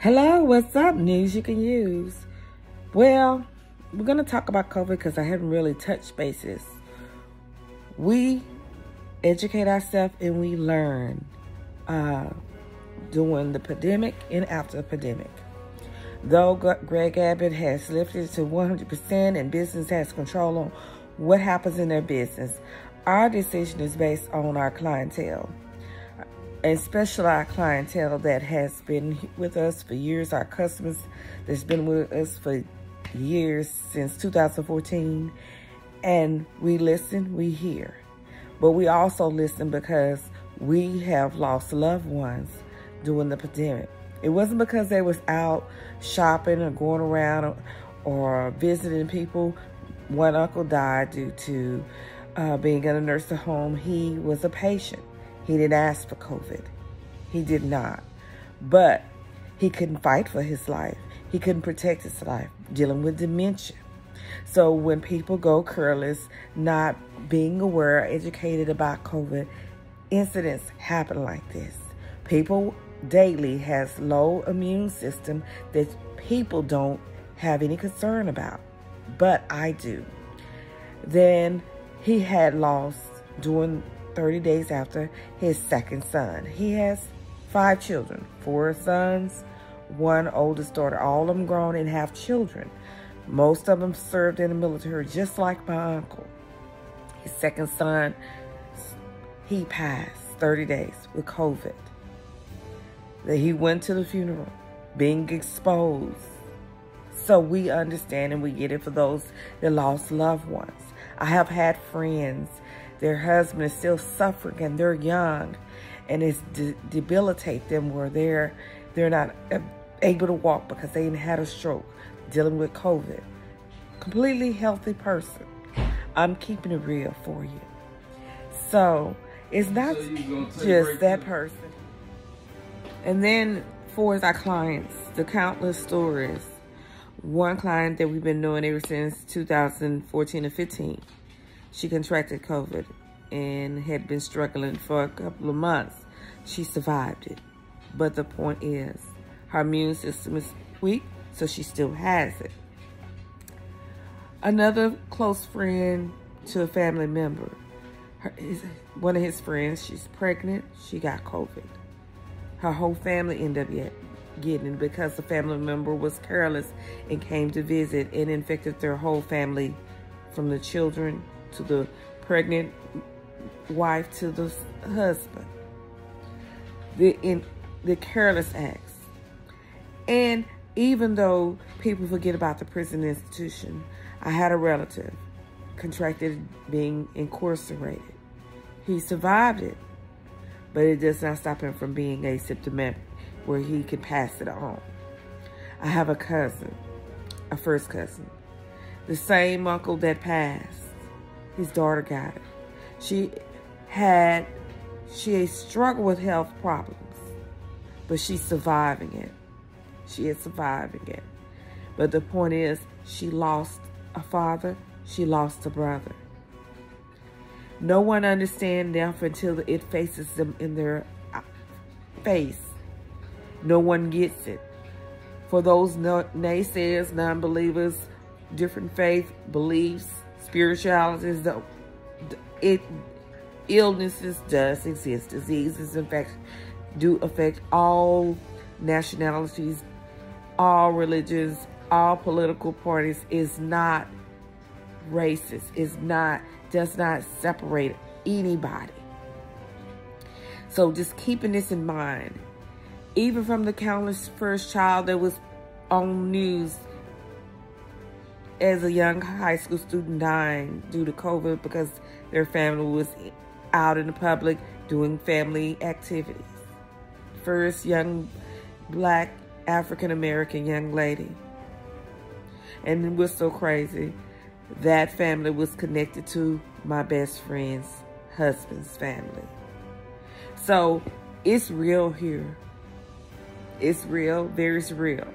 Hello, what's up? News you can use. Well, we're going to talk about COVID because I haven't really touched bases. We educate ourselves and we learn during the pandemic and after the pandemic. Though Greg Abbott has lifted to 100% and business has control on what happens in their business, our decision is based on our clientele. And especially our clientele that has been with us for years, our customers that's been with us for years, since 2014. And we listen, we hear. But we also listen because we have lost loved ones during the pandemic. It wasn't because they was out shopping or going around or visiting people. One uncle died due to being in a nursing home. He was a patient. He didn't ask for COVID. He did not. But he couldn't fight for his life. He couldn't protect his life, dealing with dementia. So when people go careless, not being aware, educated about COVID, incidents happen like this. People daily has low immune system that people don't have any concern about. But I do. Then he had lost during 30 days after his second son. He has 5 children, 4 sons, 1 oldest daughter, all of them grown and have children. Most of them served in the military, just like my uncle. His second son, he passed 30 days with COVID. He went to the funeral, being exposed. So we understand and we get it for those that lost loved ones. I have had friends, their husband is still suffering and they're young, and it's debilitate them where they're not able to walk because they had a stroke, dealing with COVID. Completely healthy person. I'm keeping it real for you. So it's not just that person. And then for our clients, the countless stories. One client that we've been knowing ever since 2014 or 15, she contracted COVID and had been struggling for a couple of months. She survived it. But the point is, her immune system is weak, so she still has it. Another close friend to a family member, one of his friends, she's pregnant, she got COVID. Her whole family ended up getting it because the family member was careless and came to visit and infected their whole family, from the children to the pregnant wife to the husband. The careless acts. And even though people forget about the prison institution, I had a relative contracted being incarcerated. He survived it, but it does not stop him from being asymptomatic where he can pass it on. I have a cousin, a first cousin, the same uncle that passed. His daughter got it. She struggled with health problems, but she's surviving it. She is surviving it. But the point is, she lost a father, she lost a brother. No one understands death until it faces them in their face. No one gets it. For those naysayers, non-believers, different faith, beliefs, spiritualities, illnesses does exist. Diseases, in fact, do affect all nationalities, all religions, all political parties. Is not racist. Does not separate anybody. So just keeping this in mind. Even from the countless first child that was on news as a young high school student dying due to COVID because their family was out in the public doing family activities. First young Black African-American young lady. And it was so crazy. That family was connected to my best friend's husband's family. So it's real here. It's real, very real.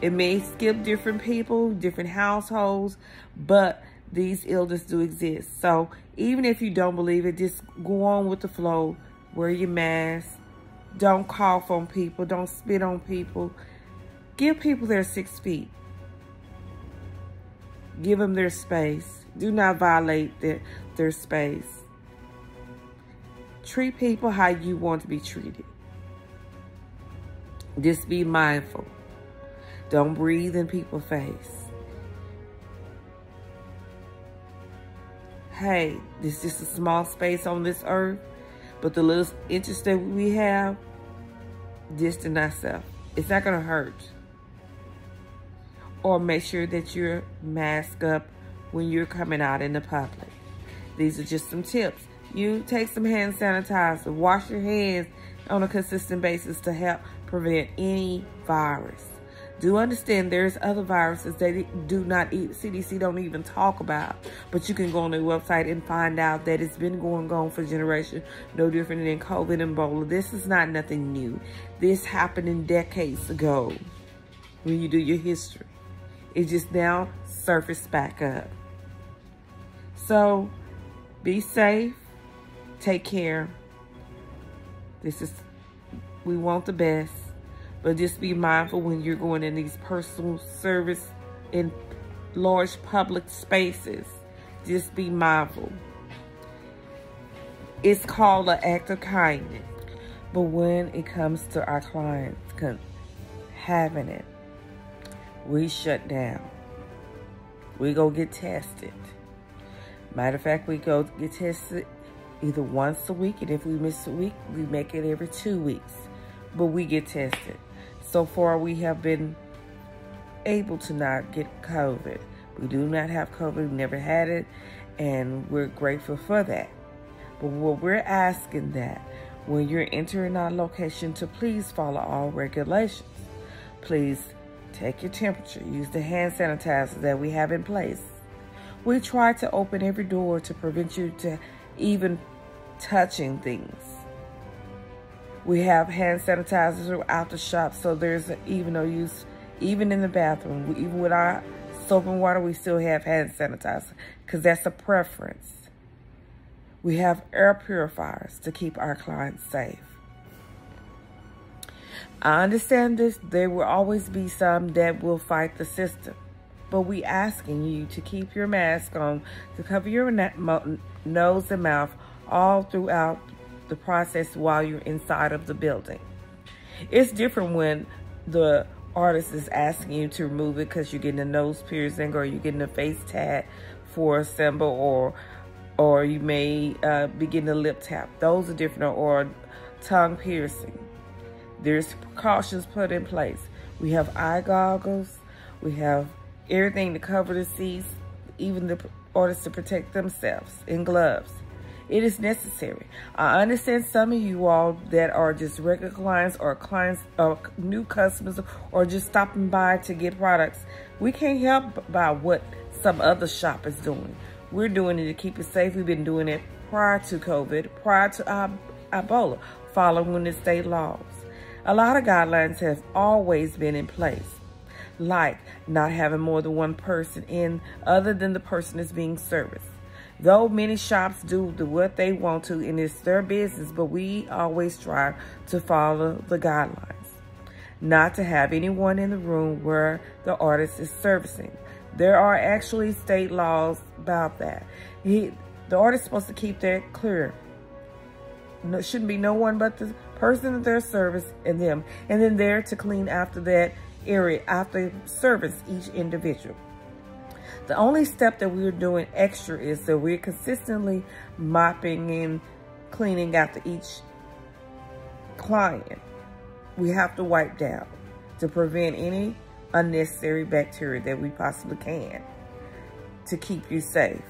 It may skip different people, different households, but these illnesses do exist. So even if you don't believe it, just go on with the flow. Wear your mask. Don't cough on people. Don't spit on people. Give people their 6 feet. Give them their space. Do not violate their space. Treat people how you want to be treated. Just be mindful. Don't breathe in people's face. Hey, this is just a small space on this earth, but the little inches that we have, distance ourselves. It's not going to hurt. Or make sure that you're masked up when you're coming out in the public. These are just some tips. You take some hand sanitizer. Wash your hands on a consistent basis to help prevent any virus. Do understand there's other viruses they do not, CDC don't even talk about. But you can go on their website and find out that it's been going on for generations. No different than COVID and Ebola. This is not nothing new. This happened in decades ago when you do your history. It just now surfaced back up. So be safe. Take care. We want the best. But just be mindful when you're going in these personal service in large public spaces. Just be mindful. It's called an act of kindness. But when it comes to our clients having it, we shut down. We go get tested. Matter of fact, we go get tested either once a week, and if we miss a week, we make it every 2 weeks. But we get tested. So far, we have been able to not get COVID. We do not have COVID. We've never had it, and we're grateful for that. But what we're asking that when you're entering our location to please follow all regulations. Please take your temperature. Use the hand sanitizer that we have in place. We try to open every door to prevent you to even touching things. We have hand sanitizers throughout the shop, so there's even no use, even in the bathroom. Even with our soap and water, we still have hand sanitizer because that's a preference. We have air purifiers to keep our clients safe. I understand this. There will always be some that will fight the system. But we asking you to keep your mask on, to cover your nose and mouth all throughout the process while you're inside of the building. It's different when the artist is asking you to remove it because you're getting a nose piercing or you're getting a face tat for a symbol, or you may be getting a lip tap. Those are different, or tongue piercing. There's precautions put in place. We have eye goggles. We have everything to cover the seats, even the artists to protect themselves, and gloves. It is necessary. I understand some of you all that are just regular clients or new customers or just stopping by to get products. We can't help by what some other shop is doing. We're doing it to keep it safe. We've been doing it prior to COVID, prior to Ebola, following the state laws. A lot of guidelines have always been in place, like not having more than one person in other than the person that's being serviced. Though many shops do what they want to, and it's their business, but we always try to follow the guidelines. Not to have anyone in the room where the artist is servicing. There are actually state laws about that. The artist is supposed to keep that clear. No, shouldn't be no one but the person of their service and them. And then there to clean after that area, after service each individual. The only step that we're doing extra is that we're consistently mopping and cleaning after each client. We have to wipe down to prevent any unnecessary bacteria that we possibly can to keep you safe.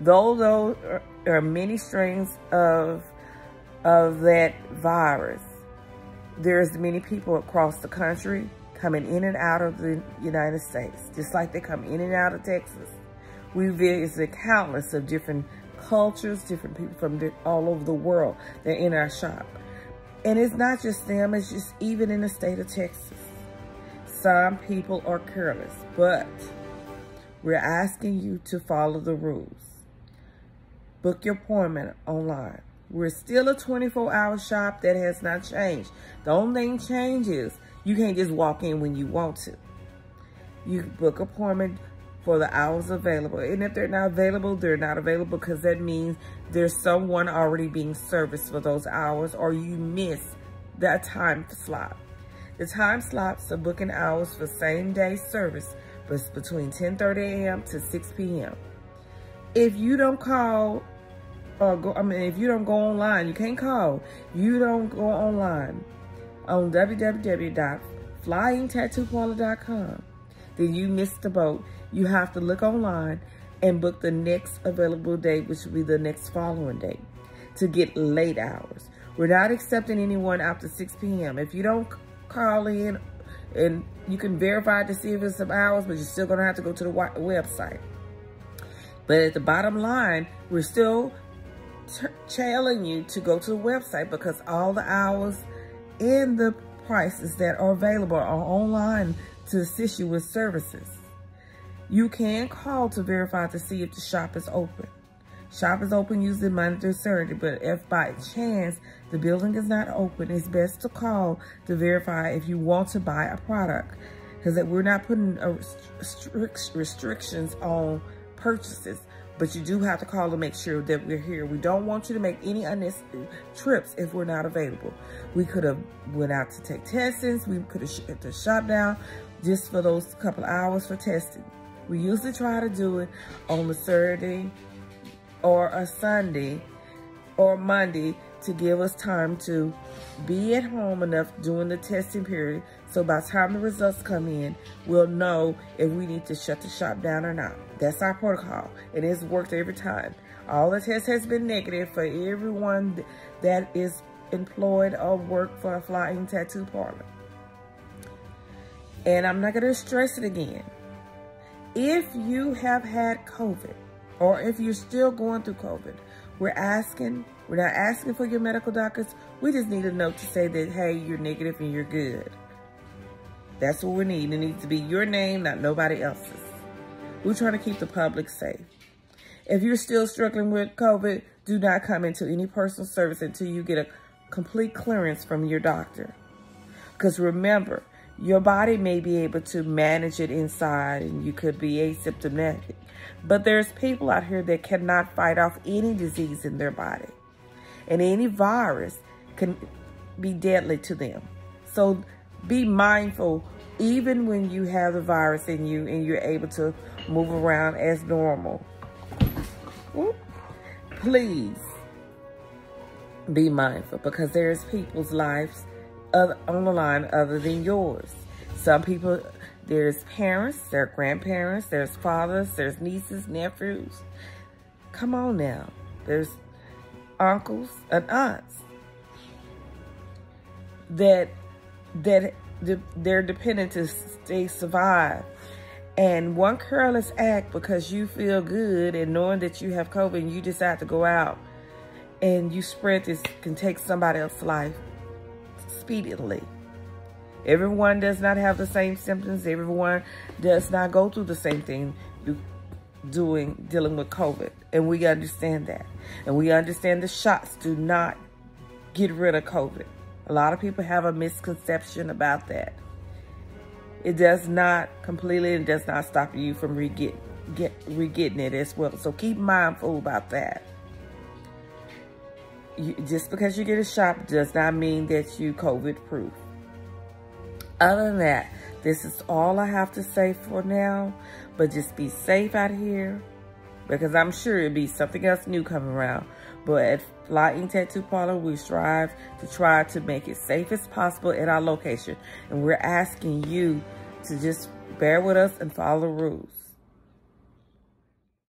Though there are many strains of that virus, there's many people across the country coming in and out of the United States, just like they come in and out of Texas. We visit countless of different cultures, different people from all over the world. They're in our shop. And it's not just them, it's just even in the state of Texas. Some people are careless, but we're asking you to follow the rules. Book your appointment online. We're still a 24-hour shop. That has not changed. The only thing changes, You can't just walk in when you want to. You book appointment for the hours available. And if they're not available, they're not available, because that means there's someone already being serviced for those hours, or you miss that time slot. The time slots are booking hours for same day service, but it's between 10:30 a.m. to 6 p.m. If you don't call if you don't go online, you can't call. You don't go online on www.flyingtattooparlor.com. Then you missed the boat. You have to look online and book the next available date, which will be the next following date, to get late hours. We're not accepting anyone after 6 p.m. If you don't call in, and you can verify to see if it's some hours, but you're still gonna have to go to the website. But at the bottom line, we're still telling you to go to the website, because all the hours and the prices that are available are online to assist you with services. You can call to verify to see if the shop is open. Shop is open usually Monday through Saturday, but if by chance the building is not open, it's best to call to verify if you want to buy a product, because we're not putting restrictions on purchases, but you do have to call to make sure that we're here. We don't want you to make any unnecessary trips if we're not available. We could have went out to take testings. We could have shut the shop down just for those couple hours for testing. We usually try to do it on a Saturday or a Sunday or Monday to give us time to be at home enough during the testing period, so by the time the results come in, we'll know if we need to shut the shop down or not. That's our protocol, and it's worked every time. All the tests has been negative for everyone that is employed or work for a Flying Tattoo Parlor. And I'm not gonna stress it again. If you have had COVID, or if you're still going through COVID, we're not asking for your medical documents. We just need a note to say that, hey, you're negative and you're good. That's what we need. It needs to be your name, not nobody else's. We're trying to keep the public safe. If you're still struggling with COVID, do not come into any personal service until you get a complete clearance from your doctor. Because remember, your body may be able to manage it inside and you could be asymptomatic. But there's people out here that cannot fight off any disease in their body. And any virus can be deadly to them. So be mindful, even when you have the virus in you and you're able to move around as normal. Please be mindful, because there's people's lives on the line other than yours. Some people, there's parents, there's grandparents, there's fathers, there's nieces, nephews. Come on now. There's uncles and aunts that they're dependent to survive. And one careless act, because you feel good and knowing that you have COVID and you decide to go out and you spread this, can take somebody else's life speedily. Everyone does not have the same symptoms. Everyone does not go through the same thing dealing with COVID. And we understand that. And we understand the shots do not get rid of COVID. A lot of people have a misconception about that. It does not completely, it does not stop you from re-getting it as well. So keep mindful about that. Just because you get a shot does not mean that you COVID-proof. Other than that, this is all I have to say for now. But just be safe out here, because I'm sure it'll be something else new coming around. But at Ink Tattoo Parlor, we strive to try to make it safe as possible at our location. And we're asking you to just bear with us and follow the rules.